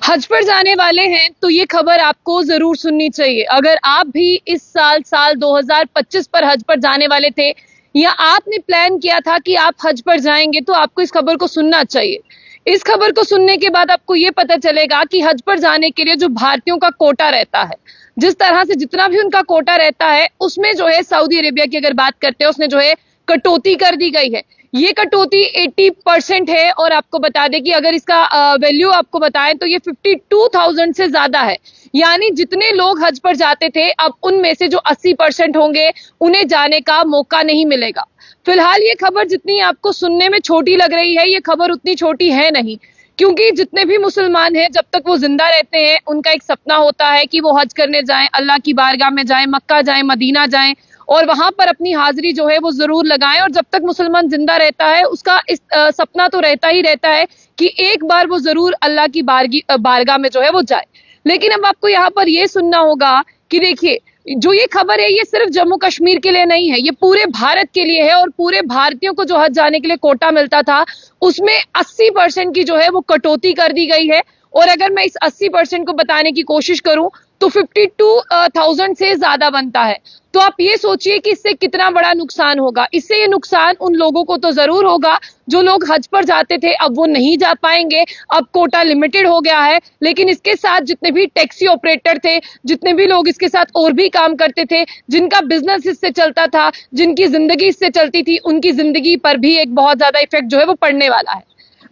हज पर जाने वाले हैं तो ये खबर आपको जरूर सुननी चाहिए। अगर आप भी इस साल 2025 पर हज पर जाने वाले थे या आपने प्लान किया था कि आप हज पर जाएंगे तो आपको इस खबर को सुनना चाहिए। इस खबर को सुनने के बाद आपको ये पता चलेगा कि हज पर जाने के लिए जो भारतीयों का कोटा रहता है, जिस तरह से जितना भी उनका कोटा रहता है, उसमें जो है सऊदी अरेबिया की अगर बात करते हैं, उसने जो है कटौती कर दी गई है। ये कटौती 80% है और आपको बता दें कि अगर इसका वैल्यू आपको बताएं तो ये 52,000 से ज्यादा है। यानी जितने लोग हज पर जाते थे, अब उनमें से जो 80% होंगे उन्हें जाने का मौका नहीं मिलेगा। फिलहाल ये खबर जितनी आपको सुनने में छोटी लग रही है, ये खबर उतनी छोटी है नहीं, क्योंकि जितने भी मुसलमान हैं जब तक वो जिंदा रहते हैं उनका एक सपना होता है कि वो हज करने जाएं, अल्लाह की बारगाह में जाएं, मक्का जाएं, मदीना जाएं और वहां पर अपनी हाजिरी जो है वो जरूर लगाएं। और जब तक मुसलमान जिंदा रहता है उसका इस सपना तो रहता ही रहता है कि एक बार वो जरूर अल्लाह की बारगाह में जो है वो जाए। लेकिन अब आपको यहाँ पर ये सुनना होगा कि देखिए, जो ये खबर है ये सिर्फ जम्मू कश्मीर के लिए नहीं है, ये पूरे भारत के लिए है। और पूरे भारतीयों को जो हज जाने के लिए कोटा मिलता था उसमें 80% की जो है वो कटौती कर दी गई है। और अगर मैं इस 80% को बताने की कोशिश करूं तो 52,000 से ज्यादा बनता है। तो आप ये सोचिए कि इससे कितना बड़ा नुकसान होगा। इससे ये नुकसान उन लोगों को तो जरूर होगा जो लोग हज पर जाते थे, अब वो नहीं जा पाएंगे, अब कोटा लिमिटेड हो गया है। लेकिन इसके साथ जितने भी टैक्सी ऑपरेटर थे, जितने भी लोग इसके साथ और भी काम करते थे, जिनका बिजनेस इससे चलता था, जिनकी जिंदगी इससे चलती थी, उनकी जिंदगी पर भी एक बहुत ज्यादा इफेक्ट जो है वो पड़ने वाला है।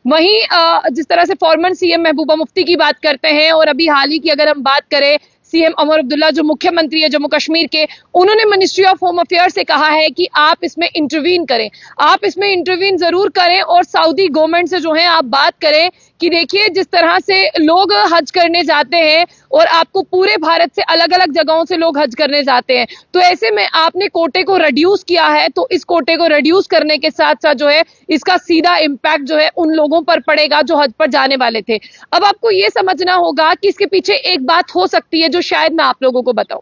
वहीं जिस तरह से फॉर्मर सीएम महबूबा मुफ्ती की बात करते हैं और अभी हाल ही की अगर हम बात करें, सीएम उमर अब्दुल्ला जो मुख्यमंत्री है जम्मू कश्मीर के, उन्होंने मिनिस्ट्री ऑफ होम अफेयर से कहा है कि आप इसमें इंटरवीन करें, आप इसमें इंटरवीन जरूर करें और सऊदी गवर्नमेंट से जो है आप बात करें कि देखिए जिस तरह से लोग हज करने जाते हैं और आपको पूरे भारत से अलग अलग जगहों से लोग हज करने जाते हैं, तो ऐसे में आपने कोटे को रिड्यूस किया है, तो इस कोटे को रिड्यूस करने के साथ साथ जो है इसका सीधा इम्पैक्ट जो है उन लोगों पर पड़ेगा जो हज पर जाने वाले थे। अब आपको ये समझना होगा कि इसके पीछे एक बात हो सकती है जो शायद मैं आप लोगों को बताऊं।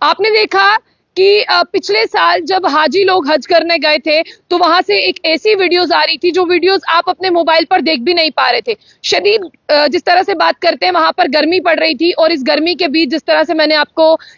आपने देखा कि पिछले साल जब हाजी लोग हज करने गए थे तो वहां से एक ऐसी वीडियोस आ रही थी जो वीडियोस आप अपने मोबाइल पर देख भी नहीं पा रहे थे। शदीद जिस तरह से बात करते हैं, वहां पर गर्मी पड़ रही थी और इस गर्मी के बीच जिस तरह से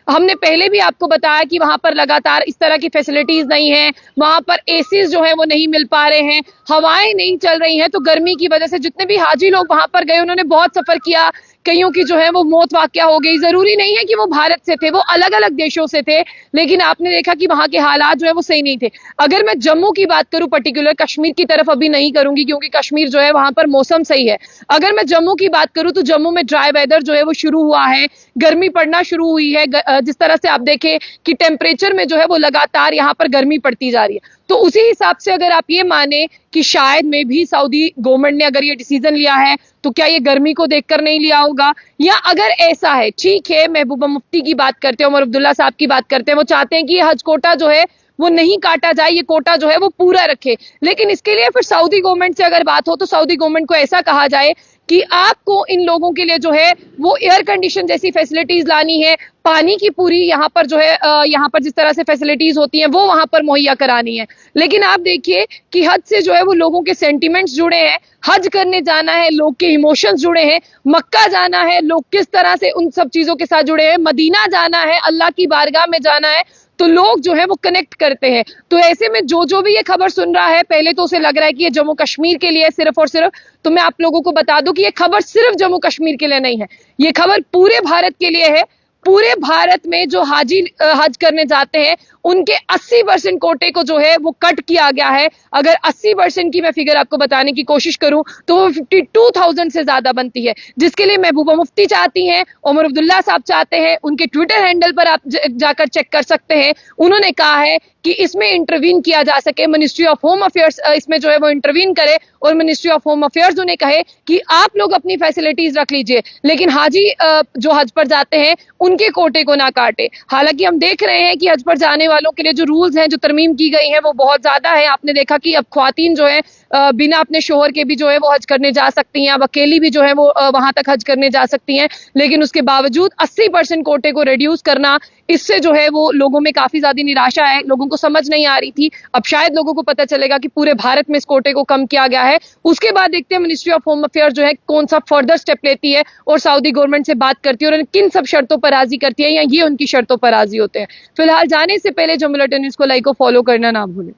हमने पहले भी आपको बताया कि वहां पर लगातार इस तरह की फैसिलिटीज नहीं है, वहां पर एसीज जो है वो नहीं मिल पा रहे हैं, हवाएं नहीं चल रही हैं। तो गर्मी की वजह से जितने भी हाजी लोग वहां पर गए उन्होंने बहुत सफर किया, कईयों की जो है वो मौत वाकया हो गई। जरूरी नहीं है कि वो भारत से थे, वो अलग अलग देशों से थे, लेकिन आपने देखा कि वहां के हालात जो है वो सही नहीं थे। अगर मैं जम्मू की बात करूं, पर्टिकुलर कश्मीर की तरफ अभी नहीं करूंगी क्योंकि कश्मीर जो है वहां पर मौसम सही है। अगर मैं जम्मू की बात करूं तो जम्मू में ड्राई वेदर जो है वो शुरू हुआ है, गर्मी पड़ना शुरू हुई है। जिस तरह से आप देखें कि टेम्परेचर में जो है वो लगातार यहाँ पर गर्मी पड़ती जा रही है, तो उसी हिसाब से अगर आप ये माने कि शायद में भी सऊदी गवर्नमेंट ने अगर ये डिसीजन लिया है तो क्या ये गर्मी को देखकर नहीं लिया होगा, या अगर ऐसा है, ठीक है, महबूबा मुफ्ती की बात करते हैं, उमर अब्दुल्ला साहब की बात करते हैं, वो चाहते हैं कि ये हज कोटा जो है वो नहीं काटा जाए, ये कोटा जो है वो पूरा रखे। लेकिन इसके लिए फिर सऊदी गवर्नमेंट से अगर बात हो तो सऊदी गवर्नमेंट को ऐसा कहा जाए कि आपको इन लोगों के लिए जो है वो एयर कंडीशन जैसी फैसिलिटीज लानी है, पानी की पूरी यहाँ पर जो है यहाँ पर जिस तरह से फैसिलिटीज होती हैं वो वहां पर मुहैया करानी है। लेकिन आप देखिए कि हज से जो है वो लोगों के सेंटिमेंट्स जुड़े हैं, हज करने जाना है, लोग के इमोशंस जुड़े हैं, मक्का जाना है, लोग किस तरह से उन सब चीजों के साथ जुड़े हैं, मदीना जाना है, अल्लाह की बारगाह में जाना है, तो लोग जो है वो कनेक्ट करते हैं। तो ऐसे में जो भी ये खबर सुन रहा है, पहले तो उसे लग रहा है कि ये जम्मू कश्मीर के लिए सिर्फ और सिर्फ, तो मैं आप लोगों को बता दूं कि ये खबर सिर्फ जम्मू कश्मीर के लिए नहीं है, ये खबर पूरे भारत के लिए है। पूरे भारत में जो हाजी हज करने जाते हैं उनके 80% कोटे को जो है वो कट किया गया है। अगर 80% की मैं फिगर आपको बताने की कोशिश करूं तो वो 52,000 से ज्यादा बनती है, जिसके लिए महबूबा मुफ्ती चाहती हैं, उमर अब्दुल्ला साहब चाहते हैं। उनके ट्विटर हैंडल पर आप जाकर चेक कर सकते हैं, उन्होंने कहा है कि इसमें इंटरवीन किया जा सके, मिनिस्ट्री ऑफ होम अफेयर्स इसमें जो है वो इंटरवीन करे और मिनिस्ट्री ऑफ होम अफेयर्स उन्हें कहे कि आप लोग अपनी फैसिलिटीज रख लीजिए, लेकिन हाजी जो हज पर जाते हैं उनके कोटे को ना काटे। हालांकि हम देख रहे हैं कि हज पर जाने वालों के लिए जो रूल्स हैं, जो तरमीम की गई हैं वो बहुत ज्यादा है। आपने देखा कि अब ख्वातीन जो है बिना अपने शोहर के भी जो है वो हज करने जा सकती हैं, अब अकेली भी जो है वो वहां तक हज करने जा सकती हैं। लेकिन उसके बावजूद 80% कोटे को रिड्यूस करना, इससे जो है वो लोगों में काफी ज्यादा निराशा है, लोगों को समझ नहीं आ रही थी। अब शायद लोगों को पता चलेगा कि पूरे भारत में इस कोटे को कम किया गया है। उसके बाद देखते हैं मिनिस्ट्री ऑफ होम अफेयर जो है कौन सा फर्दर स्टेप लेती है और सऊदी गवर्नमेंट से बात करती है और किन सब शर्तों पर राजी करती है या ये उनकी शर्तों पर राजी होते हैं। फिलहाल जाने से पहले जो बुलेटिन न्यूज़ को लाइक और फॉलो करना ना भूलें।